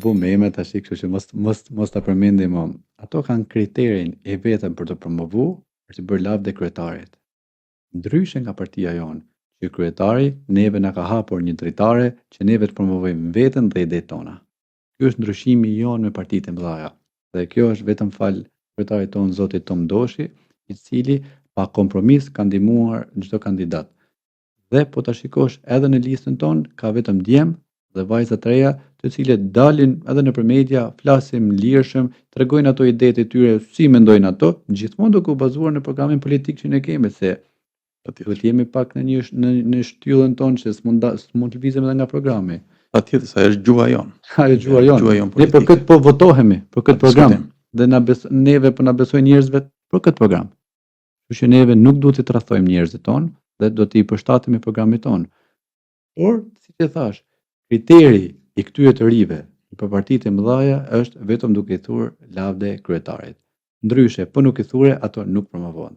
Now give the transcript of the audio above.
Bu meme tash, kështu që mos ta përmendim më. Ato kanë kriterin e vetëm për të promovu, për të bërë lavde kryetarit. Ndryshe nga partia jonë, që kryetari neve na ka hapur një dritare që neve të promovojmë veten dhe idetë tona. Ky është ndryshimi jonë me partitë e mëdha. Dhe kjo është vetëm fal kryetarit ton Zotit Tom Doshi, i cili pa kompromis ka ndihmuar çdo kandidat. Dhe po ta shikosh edhe në listën ton ka vetëm djem dhe vajza të reja, të cilët dalin edhe nëpër media, flasin lirshëm, tregojnë ato idetë e tyre si mendojnë ato, gjithmonë duke u bazuar në programin politik që ne kemi, se duhet jemi pak në shtyllën tonë që s'mund të lëvizem edhe nga programi. Patjetër, sa është gjuha jonë. Ajo gjuha jonë. Ne për këtë po votohemi, për këtë program. Dhe neve po na besojnë njerëzve për këtë program. Kështu që neve nuk duhet të tradhtojmë njerëzit tonë dhe do t'i përshtatemi programit tonë. Por, siç e thash, kriteri i këtyre të rive për partitë e mëdha është vetëm duke i thurë lavde kryetarit. Ndryshe, po nuk i thure, ato nuk promovohen.